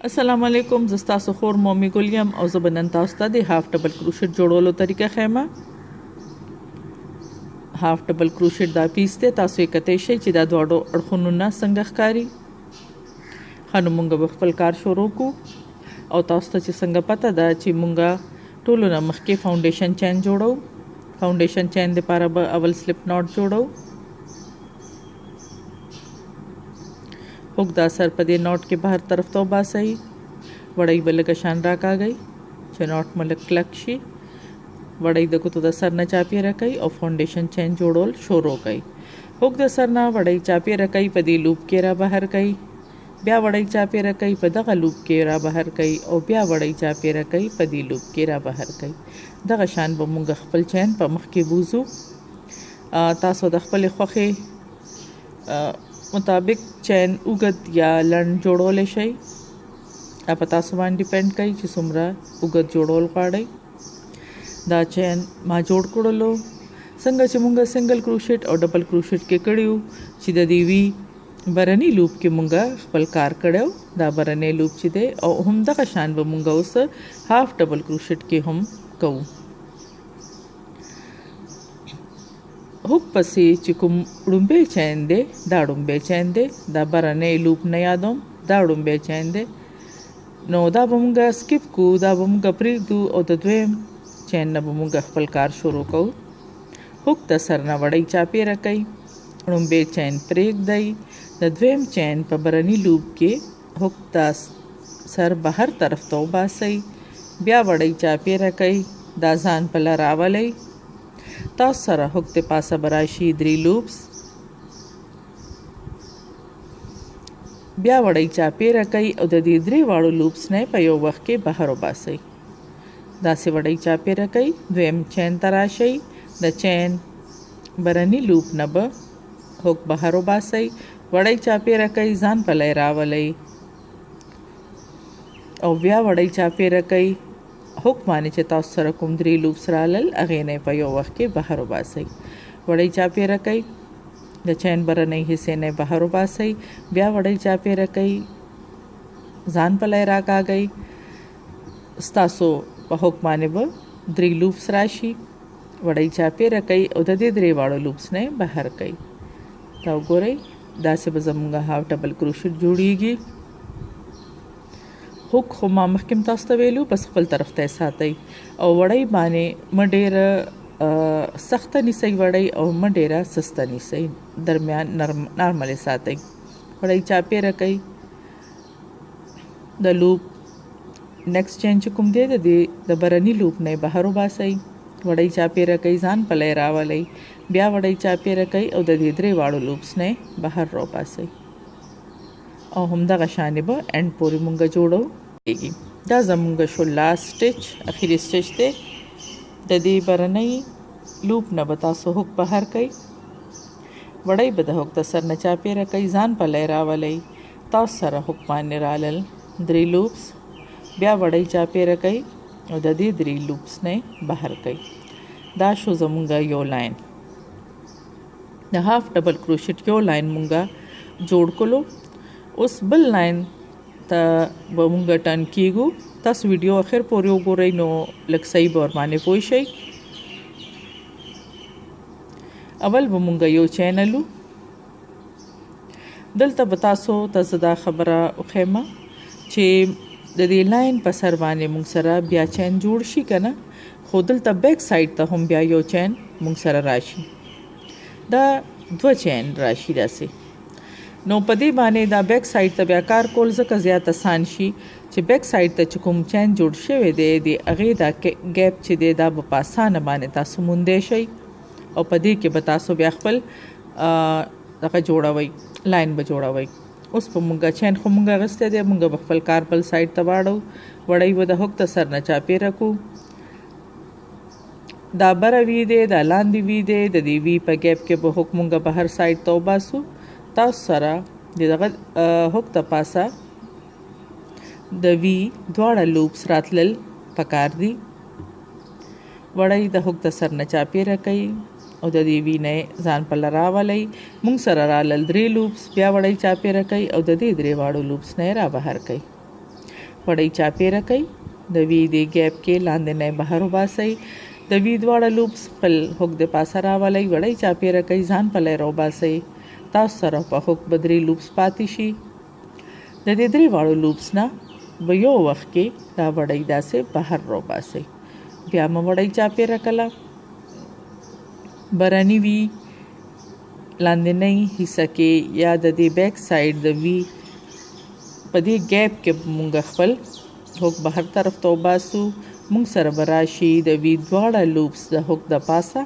السلام علیکم، زه ستاسو خور مومي ګل یم او زه به نن تاسو ته د هاف ډبل کروشټ جوړولو طریقه ښیم. هاف ډبل کروشټ دا پیس دی، تاسو یې کتلی شئ چې دا دواړو اړخونو نه څنګه ښکاري. ښه نو موږ به خپل کار شروع کړو او تاسو ته چې څنګه پته ده چې موږ ټولو نه مخکې فاونډیشن چین جوړو. فاونډیشن چین دپاره به اول سلپ ناټ جوړو. हुक दा सर पदे नॉट के बाहर तरफ तो बासई वड़ई बलग शान राका गई छ नॉट मलक क्लक शी वड़ई दको तो द सर न चापिए रखई और फाउंडेशन चेन जोड़ोल शोरो गई हुक द सर ना वड़ई चापिए रखई पदी लूप केरा बाहर गई ब्या वड़ई चापिए रखई पदगा लूप केरा बाहर गई और ब्या वड़ई चापिए रखई पदी लूप केरा बाहर गई दगा शान बमुंग खपल चेन पर मख के बूजू तासो द खपल खोखे मुताबिक चैन उगत या लंड जोड़ोले शई आप तاسو باندې ډیپند کوي چې څومره उगत جوړول غواړئ. دا چین ما جوړ کړلو څنګه چې مونږه سنگل کروشټ او ډبل کروشټ کې کړیو چې د دیوی برنی لوپ کې مونږه خپل کار کړو. دا برنی لوپ چې دی او هم دغه شان به مونږه اوس هاف ډبل کروشټ کې هم کوو. हुक पसी چې کوم ډومبه چین دی دا ډومبه چین دی دا برنه لوپ نه یادوم دا ډومبه چین دی نو دا به موږ سکیپ کو دا به موږ پرېږدو او د دویم چین نه به موږ خپل کار شروع کوو. हुक د سر نه وړۍ چاپې راکئ ډومبه چین پرېږدئ د دویم چین په برني لوپ کې हुक د سر بهر طرف ته وباسئ بیا وړۍ چاپې راکئ دا ځان په لاره راولئ. تاسو سره हुक ته پاسه براشي 3 لوپس بیا وړۍ چاپې راکئ او د دې 3 واړو لوپس نه په یو وخت کې بهر وباسئ. داسې وړۍ چاپې راکئ دویم چین ته راشئ د چین برني لوپ نه به हुक بهر وباسئ وړۍ چاپې راکئ ځان په لای راولئ او بیا وړۍ چاپې راکئ हुक باندې چې تاسو سره کوم 3 لوپس رالل هغې نه په یو وخت کې بهر وباسئ. وړۍ چاپې راکئ د چین برنۍ حصې نه بهر وباسئ بیا وړۍ چاپې راکئ ځان په لای راکاږئ ستاسو په हुक باندې به 3 لوپس راشي وړۍ چاپې راکئ او د دې 3 واړو لوپس نه بهر کئ. دا وګورئ داسې به زموږ هاف ډبل کروشټ جوړیږي. हुक خو ما مخکې تاسو ته ویلو بس خپل طرف ته ساتئ او وړۍ باندې مډېره سخته نیسئ وړۍ او مډېره سسته نیسئ درمیان نارمل ساتئ. وړۍ چاپې راکئ د لوپ نیکسټ چین چې کوم دی د برني لوپ نه بهر وباسئ وړۍ چاپې راکئ ځان په لای راولئ بیا وړۍ چاپې راکئ او د دې 3 واړو لوپس نه بهر راوباسئ او همدغه شانې به اینډ پورې مونږ جوړو کېږي. دا زمونږ شو لاست سټیچ اخري سټیچ دی. د دې برنۍ لوپ نه به تاسو हुक بهر کئ وړۍ به د हुक د سر نه چاپې راکئ ځان په لای راولئ تاسو سره हुक باندې رالل 3 لوپس بیا وړۍ چاپې راکئ او د دې 3 لوپس نه بهر کئ. دا شو زمونږ یو لاین د هاف ډبل کروشټ یو لاین مونږ جوړ کړو. اوس بل لاین ته به مونږ ټرن کیږو. تاسو ویډیو اخر پورې وګورئ نو لږ صحیح به ورباندې پوه شئ. اول به مونږ یو چین الو دلته به تاسو ته زه دا خبره وښیم چې د دې لاین په سر باندې مونږ سره بیا چین جوړ شي که نه خو دلته بیک سایډ ته هم بیا یو چین مونږ سره راشي دا 2 چین راشي داسې نو په دې باندې دا بیک سایډ ته بیا کار کول ځکه زیات آسان شي چې بیک سایډ ته چې کوم چین جوړ شوی دی د هغې دا ګیپ چې دی دا به په اسانه باندې تاسو موندی شئ او په دې کې به تاسو بیا خپل دغه جوړوئ لاین به جوړوئ. اوس په مونږ چین خو مونږ اخیستی دی مونږ به خپل کار بل سایډ ته واړو وړۍ به د हुक د سر نه چاپې راکړو دا بره وي دی دا لاندې وي دی د دې وي په ګیپ کې به हुक مونږ بهر سایډ ته وباسو. تاسو سره دغه हुक د پاسه د وی دواړه لوپس راتلل پکار دي. وړۍ د हुक د سر نه چاپې راکئ او د دې وی نه ځان په لاره راولئ مونږ سره رالل 3 لوپس بیا وړۍ چاپې راکئ او د دې 3 واړو لوپس نه را بهر کئ. وړۍ چاپیره کوي د وی د ګیپ کې لاندې نه بهر وباسئ د وی دواړه لوپس خپل هوک د پاسه راولئ وړۍ چاپیره کوي ځان پلی راوباسئ تاسو سره په هوک به 3 لوپس پاتې شي د دې 3 واړو لوپس نه به یو وخت کې دا وړۍ داسې بهر راوباسئ بیا مو وړۍ چاپیره کړه برانی وی لاندنۍ حصہ کې یا د دې بیک ساید د وی په دې ګیپ کې مونږ خپل هوک بهر طرف ته وباسو مونږ سره به راشي د وی دواړه لوپس د هوک د پاسه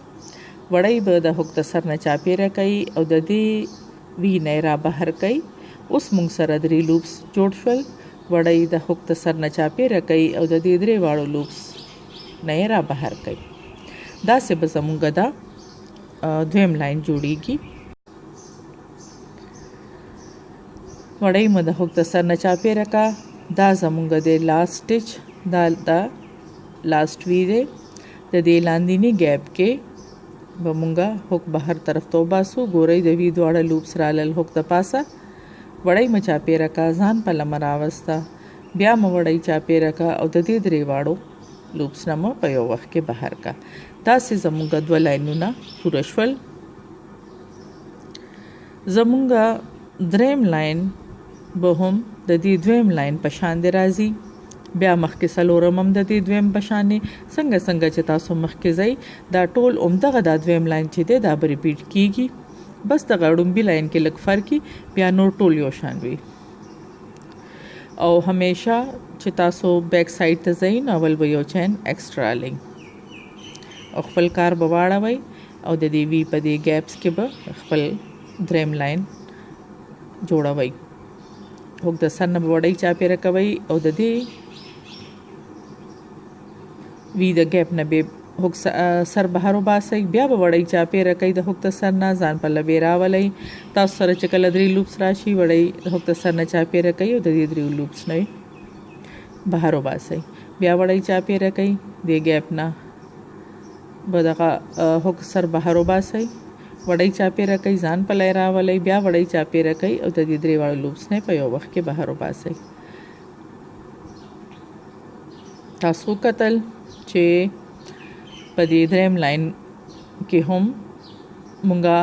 وړۍ به د هوک د سر نه چاپیره کوي او د دې وی نه را بهر کوي اوس مونږ سره 3 لوپس جوړ شول وړۍ د هوک د سر نه چاپیره کوي او د دې 3 واړو لوپس نه را بهر کوي داسې به زمونږ دا دویم لاین جوړیږي وړۍ مو د هوک د سر نه چاپیره کا دا زمونږ د لاست سټیچ دا لاست وی دی د دې لاندینی ګیپ کې به مونږه هوک بهر طرف ته وباسو ګورئ د وی دواړه لوپس رالل هوک د پاسه وړۍ مو چاپیره کا ځان په لمه راوسته بیا مو وړۍ چاپیره کا او د دې 3 واړو لوپس نه مو په یو وخت کې بهر کا داسې زمونږ 2 لاینونه پوره شول زمونږ دریم لاین به هم د دې دویم لاین په شان دی راځي بیا مخکې څلورم هم د دې دویم په شان څنګه چې تاسو مخکې ځئ دا ټول همدغه دا دویم لاین چې دی دا به ریپیټ کیږي بس دغه ړومبي لاین کې لږ فرق بیا نور ټول یو شان وي او همیشه چې تاسو بیک ساید ته ځئ نو اول به یو چین ایکسټرا لئ او خپل کار به واړوئ او د دې وی په دې ګیپس کې به خپل دریم لاین جوړوئ هوک د سر نه وړۍ چاپیره کوئ او د دې وی د ګیپ نه به هوک سر بهر وباسئ بیا به وړۍ چاپیره کوئ د هوک د سر نه ځان په لبې راولئ تاسو سره چې کله 3 لوپس راشي وړۍ د هوک د سر نه چاپیره کوئ او د دې 3 لوپس نه بهر وباسئ بیا وړۍ چاپیره کوئ د ګیپ نه به دغه هوک سر بهر وباسئ وړۍ چاپیره کوي ځان په لای راولئ بیا وړۍ چاپیره کوي او د دې 3 واړو لوپس نه په یو وخت کې بهر وباسئ تاسو کتل چې په دې دریم لاین کې هم مونږه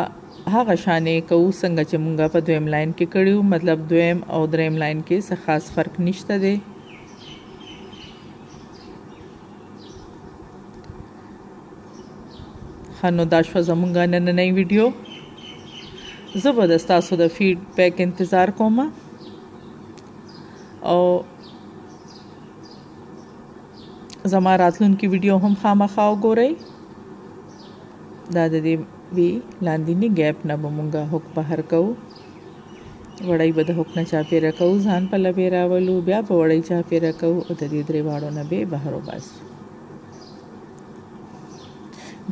هغه شانې کوو څنګه چې مونږه په دویم لاین کې کړیو مطلب دویم او دریم لاین کې څه خاص فرق نشته دی نو دا شوه زمونږ نننۍ ویډیو زه به د ستاسو د فیډبیک انتظار کوم او زما راتلونکي ویډیو هم خامخا وګورئ دا د دې وی لاندینی ګیپ نه به مونږه هوک بهر کوو وړۍ به د هوک نه چاپیره کوو ځان په لبې راولو بیا به وړۍ چاپیره کوو او د دې 3 واړو نه به بهر وباسو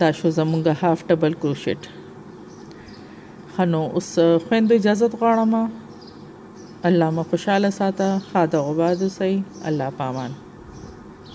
دا شو زمونږ هاف ډبل کروشیټ نو اوس خویندو اجازت غواړم الله مو خوشحاله ساته ښه د عباد اوسئ الله پامان